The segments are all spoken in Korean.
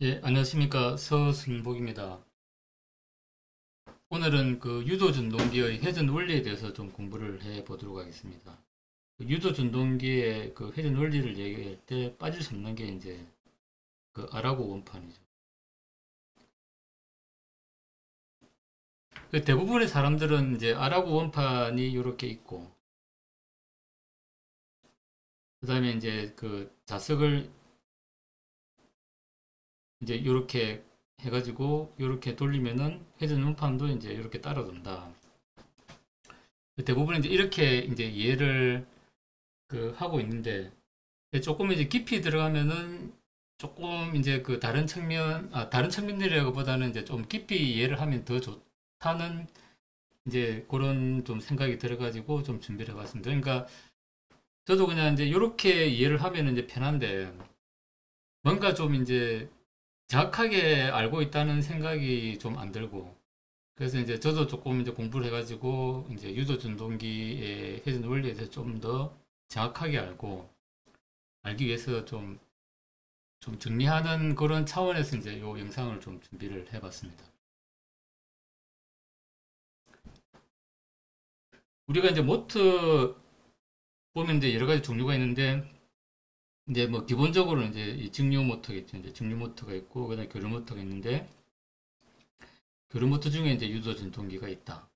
예, 안녕하십니까. 서승복입니다. 오늘은 그 유도준동기의 회전 원리에 대해서 좀 공부를 해 보도록 하겠습니다. 그 유도준동기의 그 회전 원리를 얘기할 때 빠질 수 없는 게 이제 그 아라고 원판이죠. 그 대부분의 사람들은 이제 아라고 원판이 이렇게 있고, 그 다음에 이제 그 자석을 이제 이렇게 해가지고 이렇게 돌리면은 회전 원판도 이제 이렇게 따라 돈다. 대부분 이제 이렇게 이제 이해를 그 하고 있는데, 조금 이제 깊이 들어가면은 조금 이제 그 다른 측면이라기보다는 이제 좀 깊이 이해를 하면 더 좋다는 이제 그런 좀 생각이 들어가지고 좀 준비를 해봤습니다. 그러니까 저도 그냥 이제 이렇게 이해를 하면 이제 편한데, 뭔가 좀 이제 정확하게 알고 있다는 생각이 좀 안 들고, 그래서 이제 저도 조금 이제 공부를 해가지고 이제 유도 전동기의 회전 원리에 대해서 좀 더 정확하게 알기 위해서 좀 정리하는 그런 차원에서 이제 이 영상을 좀 준비를 해봤습니다. 우리가 이제 모터 보면 이제 여러 가지 종류가 있는데, 이제 뭐 기본적으로 이제 이 직류 모터겠죠. 이제 직류 모터가 있고, 그다음에 교류 모터가 있는데, 교류 모터 중에 이제 유도 전동기가 있다.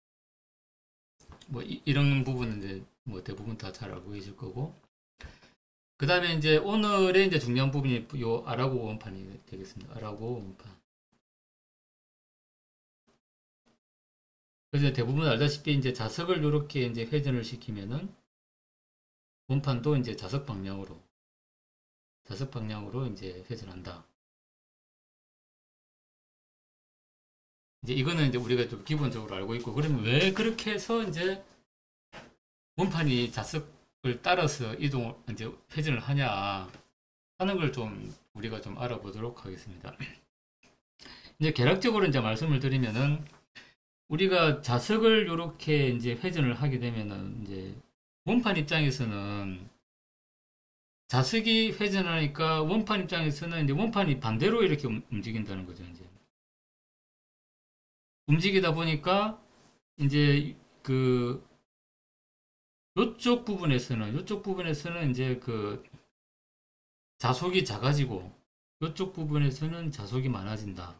뭐 런 부분은 이제 뭐 대부분 다 잘 알고 계실 거고, 그다음에 이제 오늘의 이제 중요한 부분이 요 아라고 원판이 되겠습니다. 아라고 원판. 그래서 대부분 알다시피 이제 자석을 이렇게 이제 회전을 시키면은 원판도 이제 자석 방향으로 이제 회전한다. 이제 이거는 이제 우리가 좀 기본적으로 알고 있고, 그러면 왜 그렇게 해서 이제 원판이 자석을 따라서 이제 회전을 하냐 하는 걸 좀 우리가 좀 알아보도록 하겠습니다. 이제 개략적으로 이제 말씀을 드리면은, 우리가 자석을 이렇게 이제 회전을 하게 되면은 이제 원판 입장에서는 자석이 회전하니까 원판 입장에서는 이제 원판이 반대로 이렇게 움직인다는 거죠. 이제 움직이다 보니까 이제 그 요쪽 부분에서는 이제 그 자속이 작아지고, 요쪽 부분에서는 자속이 많아진다.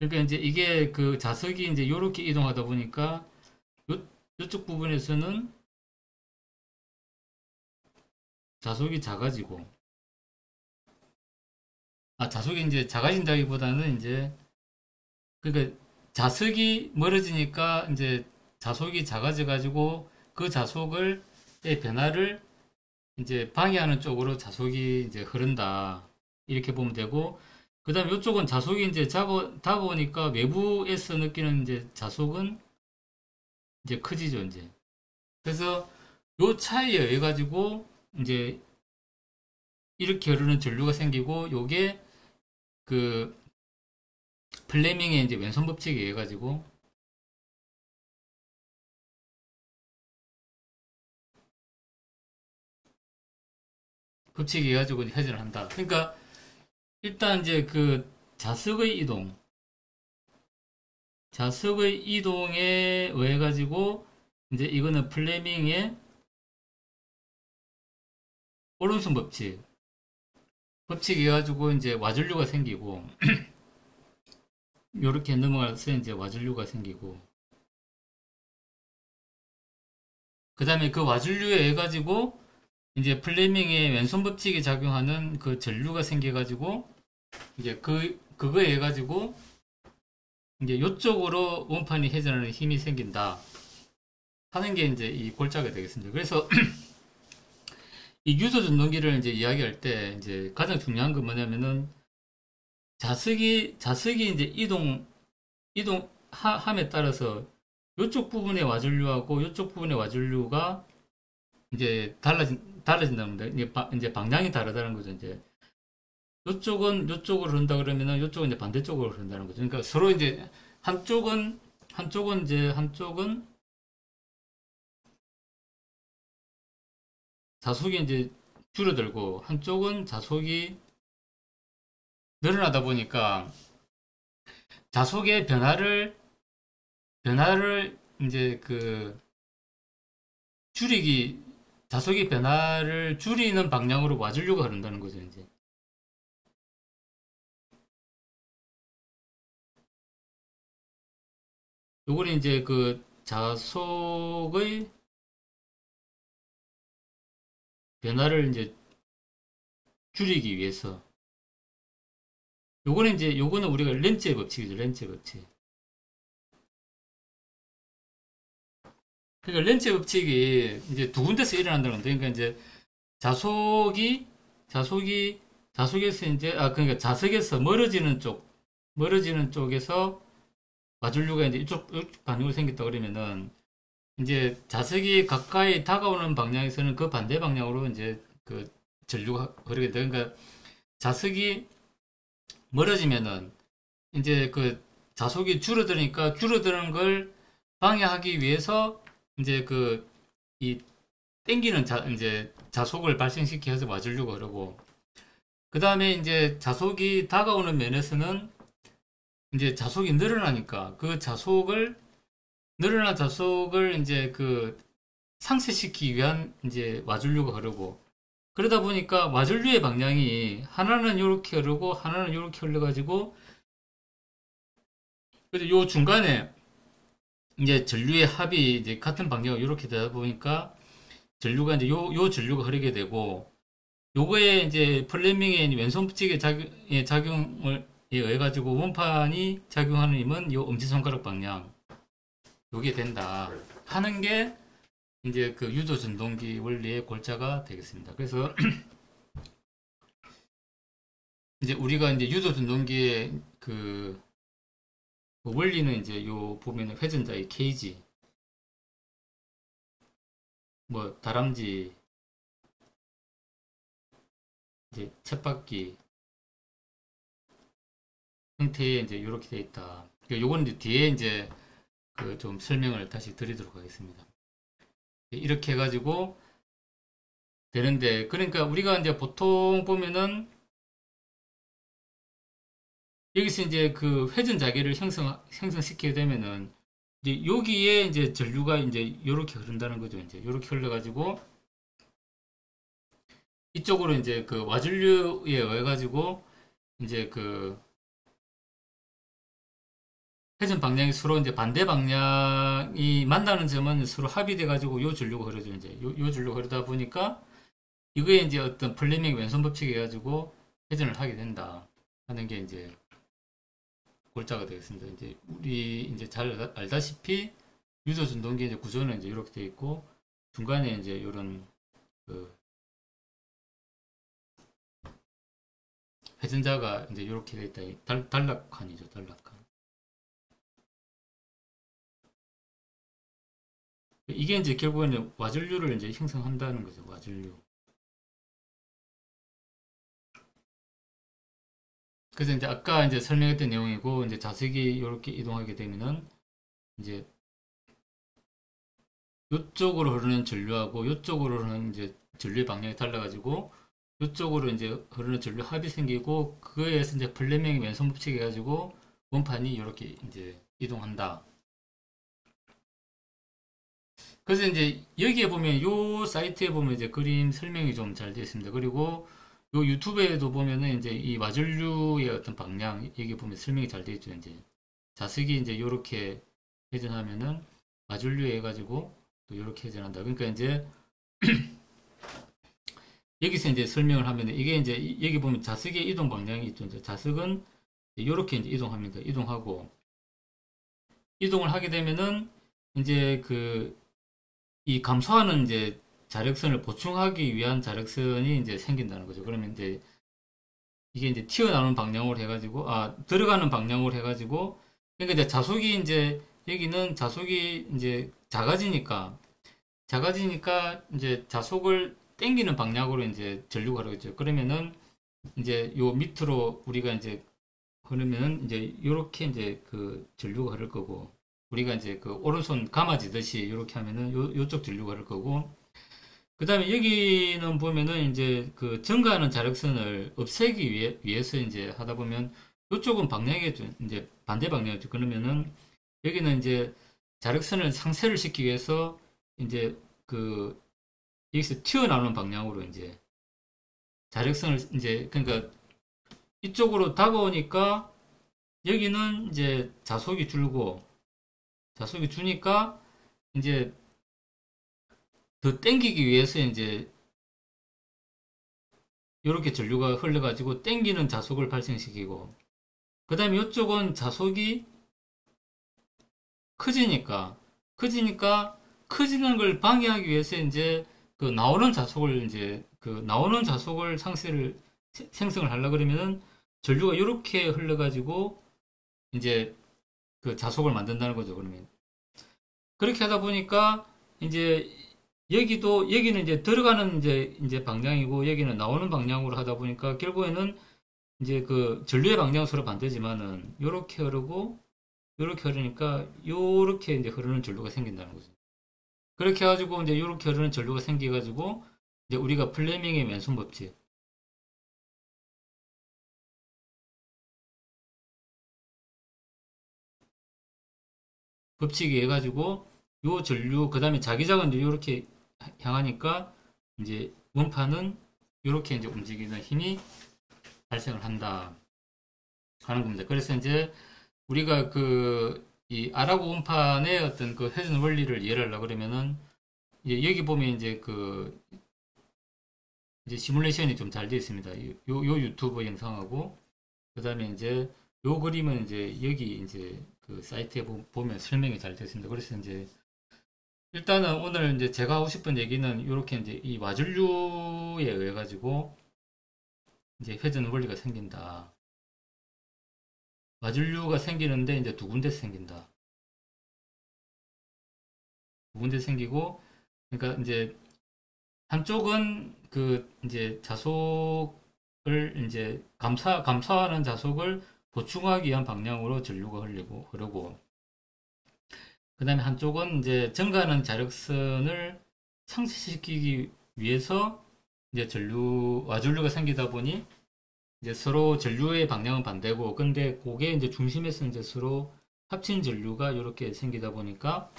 그러니까 이제 이게 그 자석이 이제 요렇게 이동하다 보니까 요쪽 부분에서는 자속이 작아지고, 자속이 이제 작아진다기보다는 이제, 그러니까 자석이 멀어지니까 이제 자속이 작아져 가지고 그 자속을 의 변화를 이제 방해하는 쪽으로 자속이 이제 흐른다. 이렇게 보면 되고, 그다음에 이쪽은 자속이 이제 다가오니까 외부에서 느끼는 이제 자속은 이제 커지죠, 이제. 그래서 요 차이에 의해 가지고 이제 이렇게 흐르는 전류가 생기고, 요게 그 플레밍의 이제 왼손 법칙에 의해 가지고 회전을 한다. 그러니까 일단 이제 그 자석의 이동, 자석의 이동에 의해 가지고 이제 이거는 플레밍의 오른손 법칙에 의해 가지고 이제 와전류가 생기고, 요렇게 넘어가서 이제 와전류가 생기고, 그 다음에 그 와전류에 의해 가지고 이제 플레밍의 왼손 법칙이 작용하는 그 전류가 생겨가지고, 이제 그거에 의해 가지고 이제 요쪽으로 원판이 회전하는 힘이 생긴다 하는 게 이제 이 골자가 되겠습니다. 그래서 이 유도 전동기를 이제 이야기할 때 이제 가장 중요한 건 뭐냐면은, 자석이 이제 이동함에 따라서 요쪽 부분의 와전류하고 요쪽 부분의 와전류가 이제 달라진다는 겁니다. 이제 방향이 다르다는 거죠. 이제 요쪽은 요쪽으로 흐른다 그러면은 요쪽은 이제 반대쪽으로 흐른다는 거죠. 그러니까 서로 이제 한쪽은 자속이 이제 줄어들고, 한쪽은 자속이 늘어나다 보니까 자속의 변화를 이제 그 줄이기, 자속의 변화를 줄이는 방향으로 와준류가 흐른다는 거죠, 이제. 요거는 이제 그 자속의 변화를 이제 줄이기 위해서. 요거는 우리가 렌즈의 법칙이죠, 렌즈의 법칙. 그러니까 렌즈의 법칙이 이제 두 군데서 일어난다는 건데, 그러니까 이제 자속이, 자속이, 자속에서 이제, 그러니까 자석에서 멀어지는 쪽에서 마준류가 이제 이쪽 반응으로 생겼다 그러면은, 이제 자석이 가까이 다가오는 방향에서는 그 반대 방향으로 이제 그 전류가 흐르게 돼. 그러니까 자석이 멀어지면은 이제 그 자속이 줄어드니까 줄어드는 걸 방해하기 위해서 이제 그 이 땡기는 이제 자속을 발생시켜서 와준류가 흐르고, 그 다음에 이제 자속이 다가오는 면에서는 이제 자속이 늘어나니까 그 늘어난 자속을 이제 그 상쇄시키기 위한 이제 와준류가 흐르고, 그러다 보니까 와준류의 방향이 하나는 이렇게 흐르고 하나는 이렇게 흘러가지고, 그래서 요 중간에 이제 전류의 합이 이제 같은 방향으로 이렇게 되다 보니까 전류가 이제 요 전류가 흐르게 되고, 요거에 이제 플레밍의 왼손법칙의 작용을 의해 가지고 원판이 작용하는 힘은 요 엄지손가락 방향, 요게 된다 하는 게 이제 그 유도 전동기 원리의 골자가 되겠습니다. 그래서 이제 우리가 이제 유도 전동기의 그 원리는 이제 요 보면은 회전자의 케이지, 뭐 다람쥐, 이제 쳇바퀴 형태의 이제 이렇게 돼 있다. 요거는 이제 뒤에 이제 그 좀 설명을 다시 드리도록 하겠습니다. 이렇게 해가지고 되는데, 그러니까 우리가 이제 보통 보면은 여기서 이제 그 회전 자개를 형성시키게 되면은 이제 여기에 이제 전류가 이제 이렇게 흐른다는 거죠. 이제 이렇게 흘러가지고 이쪽으로 이제 그 와전류에 의해 가지고 이제 그 회전 방향이 서로 이제 반대 방향이 만나는 점은 서로 합의돼 가지고 요 전류가 흐르죠. 이제 요 전류가 흐르다 보니까 이거에 이제 어떤 플레밍 왼손 법칙이 해가지고 회전을 하게 된다 하는 게 이제 골자가 되겠습니다. 이제 우리 이제 잘 알다시피 유도 전동기 이제 구조는 이제 이렇게 되어 있고, 중간에 이제 이런 그 회전자가 이제 이렇게 되어 있다. 단락칸이죠, 단락칸. 이게 이제 결국에는 와전류를 이제 형성한다는 거죠, 와전류. 그래서 이제 아까 이제 설명했던 내용이고, 이제 자석이 이렇게 이동하게 되면은 이제 이쪽으로 흐르는 전류하고 이쪽으로 흐르는 이제 전류의 방향이 달라가지고 이쪽으로 이제 흐르는 전류 합이 생기고, 그거에 의해서 이제 플레밍의 왼손 법칙 해가지고 원판이 이렇게 이제 이동한다. 그래서 이제 여기에 보면 요 사이트에 보면 이제 그림 설명이 좀 잘 되어 있습니다. 그리고 요 유튜브에도 보면은 이제 이 와전류의 어떤 방향, 여기 보면 설명이 잘 되어 있죠. 이제 자석이 이제 요렇게 회전하면은 와전류 해가지고 또 요렇게 회전한다. 그러니까 이제 여기서 이제 설명을 하면 이게 이제 여기 보면 자석의 이동 방향이 있죠. 이제 자석은 이렇게 이제 이동합니다. 이동하고 이동을 하게 되면은 이제 그 이 감소하는 이제 자력선을 보충하기 위한 자력선이 이제 생긴다는 거죠. 그러면 이제 이게 이제 튀어나오는 방향으로 해가지고 들어가는 방향으로 해가지고, 그러니까 이제 자속이 이제 여기는 자속이 이제 작아지니까 이제 자속을 당기는 방향으로 이제 전류가 흐르겠죠. 그러면은 이제 요 밑으로 우리가 이제 흐르면 이제 요렇게 이제 그 전류가 흐를 거고, 우리가 이제 그 오른손 감아지듯이 이렇게 하면은 요쪽 전류가 흐를 거고, 그 다음에 여기는 보면은 이제 그 증가하는 자력선을 없애기 위해서 이제 하다 보면 이쪽은 방향이 좀 이제 반대 방향이죠. 그러면은 여기는 이제 자력선을 상쇄를 시키기 위해서 이제 그 여기서 튀어나오는 방향으로 이제 자력선을 이제 그러니까 이쪽으로 다가오니까 여기는 이제 자속이 줄고 자속이 주니까 이제 더 땡기기 위해서 이제 이렇게 전류가 흘러가지고 땡기는 자속을 발생시키고 그 다음에 이쪽은 자속이 커지니까 커지는 걸 방해하기 위해서 이제 그 나오는 자속을 생성을 하려 그러면은 전류가 이렇게 흘러가지고 이제 그 자속을 만든다는 거죠. 그러면 그렇게 하다 보니까 이제 여기는 이제 들어가는 이제 방향이고 여기는 나오는 방향으로 하다 보니까 결국에는 이제 그 전류의 방향은 서로 반대지만은 요렇게 흐르고 요렇게 흐르니까 요렇게 이제 흐르는 전류가 생긴다는 거죠. 그렇게 해가지고 이제 요렇게 흐르는 전류가 생겨가지고 이제 우리가 플레밍의 맨손 법칙이 해가지고 요 전류 그 다음에 자기장은 이제 요렇게 향하니까 이제 원판은 요렇게 이제 움직이는 힘이 발생을 한다 하는 겁니다. 그래서 이제 우리가 그 이 아라고 원판의 어떤 그 회전 원리를 이해를 하려고 그러면은 이제 여기 보면 이제 그 이제 시뮬레이션이 좀 잘 되어 있습니다. 요 유튜브 영상하고 그 다음에 이제 요 그림은 이제 여기 이제 그 사이트에 보면 설명이 잘 되어 있습니다. 그래서 이제 일단은 오늘 이제 제가 하고 싶은 얘기는 이렇게 이제 이 와전류에 의해 가지고 이제 회전 원리가 생긴다. 와전류가 생기는데 이제 두 군데 생긴다. 두 군데 생기고 그러니까 이제 한쪽은 그 이제 자속을 이제 감소하는 자속을 보충하기 위한 방향으로 전류가 흐르고 그 다음에 한쪽은 이제 증가하는 자력선을 상쇄시키기 위해서 이제 와전류가 생기다 보니 이제 서로 전류의 방향은 반대고 근데 그게 이제 중심에서 이제 서로 합친 전류가 이렇게 생기다 보니까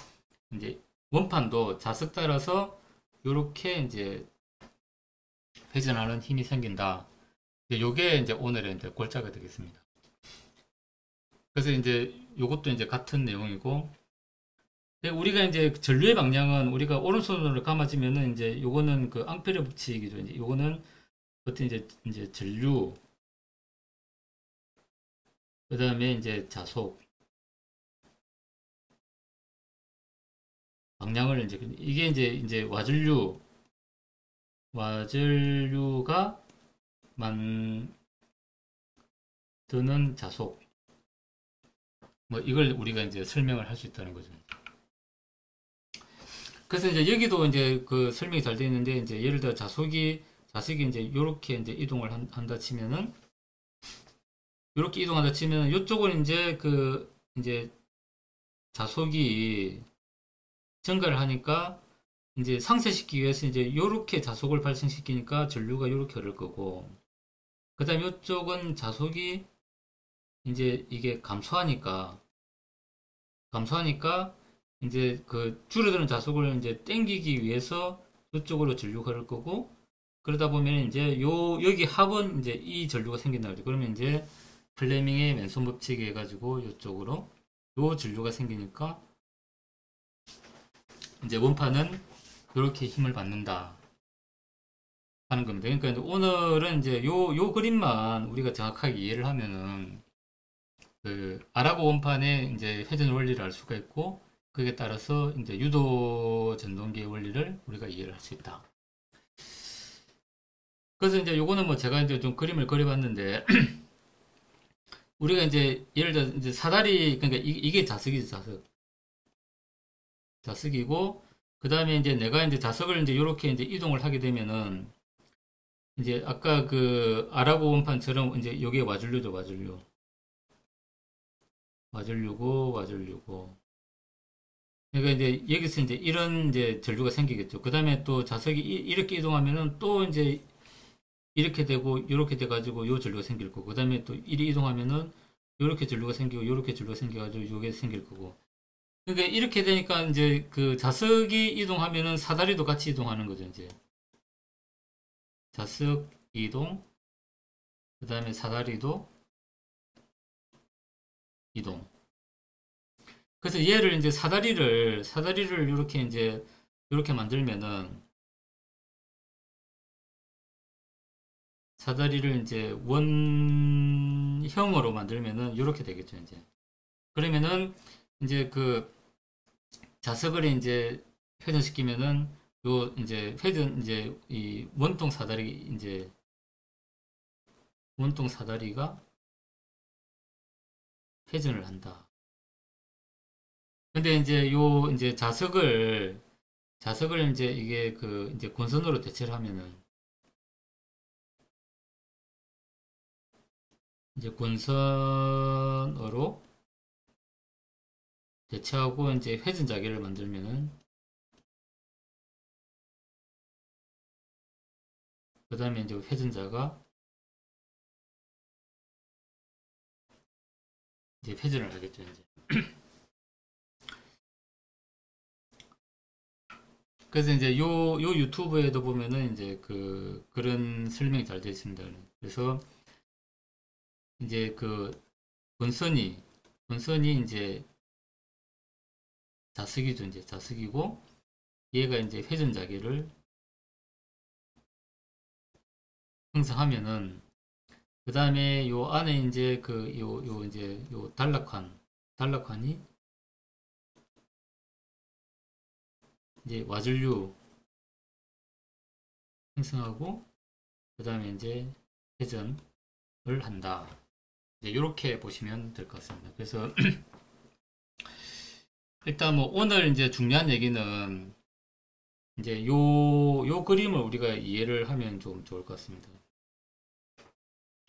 이제 원판도 자석 따라서 이렇게 이제 회전하는 힘이 생긴다. 요게 이제 오늘의 이제 골자가 되겠습니다. 그래서 이제 요것도 이제 같은 내용이고 우리가 이제 전류의 방향은 우리가 오른손으로 감아지면은 이제 요거는 그 앙페르 법칙이죠. 이제 요거는 어떤 이제 전류 그 다음에 이제 자속 방향을 이제 이게 이제 와전류가 만드는 자속 뭐 이걸 우리가 이제 설명을 할 수 있다는 거죠. 그래서 이제 여기도 이제 그 설명이 잘 되어 있는데 이제 예를 들어 자석이 이제 이렇게 이제 이동을 한다 치면은 이렇게 이동한다 치면은 이쪽은 이제 그 이제 자석이 증가를 하니까 이제 상쇄시키기 위해서 이제 이렇게 자속을 발생시키니까 전류가 이렇게 흐를 거고 그 다음에 이쪽은 자속이 이제 이게 감소하니까 이제 그 줄어드는 자속을 이제 땡기기 위해서 이쪽으로 전류가 흐를 거고 그러다 보면 이제 여기 합은 이제 이 전류가 생긴다 그러죠. 그러면 이제 플레밍의 맨손 법칙에 해가지고 이쪽으로 요 전류가 생기니까 이제 원판은 이렇게 힘을 받는다 하는 겁니다. 그러니까 오늘은 이제 요 그림만 우리가 정확하게 이해를 하면은 그 아라고 원판의 이제 회전 원리를 알 수가 있고 그에 따라서 이제 유도 전동기의 원리를 우리가 이해를 할 수 있다. 그래서 이제 요거는 뭐 제가 이제 좀 그림을 그려봤는데 우리가 이제 예를 들어 이제 사다리 그러니까 이게 자석이죠. 자석이고 그 다음에 이제 내가 이제 자석을 이제 이렇게 이제 이동을 하게 되면은 이제 아까 그 아라고 원판처럼 이제 여기에 와전류죠. 와전류고 그러니까 이제 여기서 이제 이런 이제 전류가 생기겠죠. 그 다음에 또 자석이 이렇게 이동하면은 또 이제 이렇게 되고 이렇게 돼가지고 요 전류가 생길 거고, 그 다음에 또 이리 이동하면은 요렇게 전류가 생기고 요렇게 전류가 생겨가지고 요게 생길 거고. 그러니까 이렇게 되니까 이제 그 자석이 이동하면은 사다리도 같이 이동하는 거죠. 이제 자석 이동, 그 다음에 사다리도 이동. 그래서 얘를 이제 사다리를 이렇게 이제 이렇게 만들면은, 사다리를 이제 원형으로 만들면은 이렇게 되겠죠. 이제 그러면은 이제 그 자석을 이제 회전시키면은 요 이제 회전 이제 이 원통 사다리 이제 원통 사다리가 회전을 한다. 근데 이제 요 이제 자석을 이제 이게 그 이제 권선으로 대체를 하면은, 이제 권선으로 대체하고 이제 회전 자개를 만들면은, 그 다음에 이제 회전자가 이제 회전을 하겠죠. 이제 그래서 이제 요 유튜브에도 보면은 이제 그런 설명이 잘 되어 있습니다. 그래서 이제 그 본선이 이제 자석이죠. 이제 자석이고, 얘가 이제 회전 자기를 형성하면은, 그 다음에 요 안에 이제 요 이제 요 단락환이 이제 와전류 형성하고, 그 다음에 이제 회전을 한다. 이제 이렇게 보시면 될 것 같습니다. 그래서 일단 뭐 오늘 이제 중요한 얘기는 이제 요 그림을 우리가 이해를 하면 좀 좋을 것 같습니다.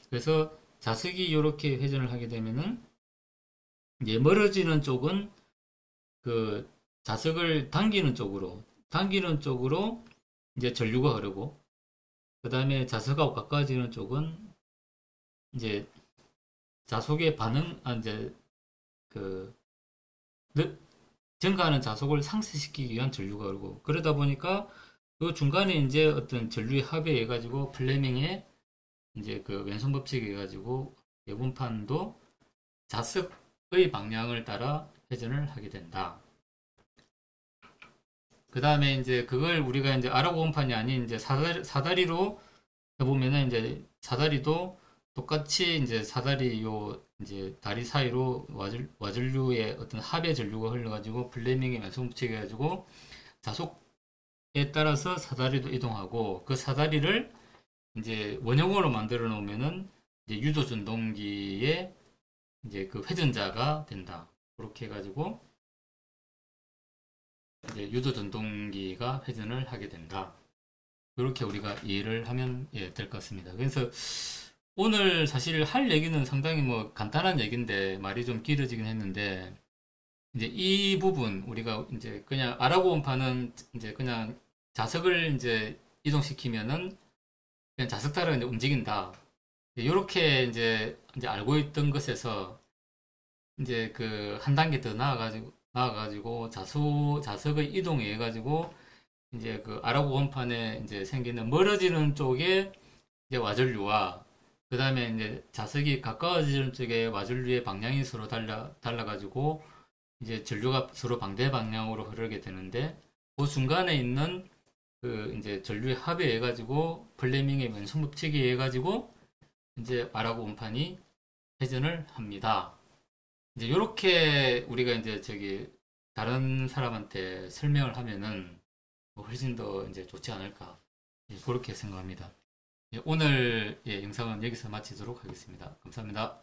그래서 자석이 이렇게 회전을 하게 되면은 이제 멀어지는 쪽은 그 자석을 당기는 쪽으로 이제 전류가 흐르고, 그 다음에 자석하고 가까워지는 쪽은 이제 자석의 이제 그 증가하는 자석을 상쇄시키기 위한 전류가 흐르고, 그러다 보니까 그 중간에 이제 어떤 전류의 합에 의해 가지고 플레밍의 이제 그 왼손 법칙에 의해 가지고 예분판도 자석의 방향을 따라 회전을 하게 된다. 그 다음에 이제 그걸 우리가 이제 아랍원판이 아닌 이제 사다리로 해보면은, 이제 사다리도 똑같이 이제 사다리 요 이제 다리 사이로 와전류의 어떤 합의 전류가 흘러가지고 플레밍의 왼손 법칙에 가지고 자속에 따라서 사다리도 이동하고, 그 사다리를 이제 원형으로 만들어 놓으면은 이제 유도 전동기의 이제 그 회전자가 된다. 그렇게 해가지고 이제 유도 전동기가 회전을 하게 된다. 이렇게 우리가 이해를 하면 될 것 같습니다. 그래서 오늘 사실 할 얘기는 상당히 뭐 간단한 얘기인데 말이 좀 길어지긴 했는데, 이제 이 부분 우리가 이제 그냥 아라고 원판은 이제 그냥 자석을 이제 이동시키면은 그냥 자석 따라 이제 움직인다. 이렇게 이제 알고 있던 것에서 이제 그 한 단계 더 나아가지고 자석의 이동에 의해 가지고 이제 그 아라고 원판에 이제 생기는 멀어지는 쪽에 이제 와전류와, 그 다음에 이제 자석이 가까워지는 쪽에 와전류의 방향이 서로 달라가지고 이제 전류가 서로 반대 방향으로 흐르게 되는데, 그 중간에 있는 그 이제 전류의 합에 의해 가지고 플레밍의 왼손 법칙에 의해 가지고 이제 아라고 원판이 회전을 합니다. 이제 이렇게 우리가 이제 다른 사람한테 설명을 하면은 훨씬 더 이제 좋지 않을까, 그렇게 생각합니다. 오늘 영상은 여기서 마치도록 하겠습니다. 감사합니다.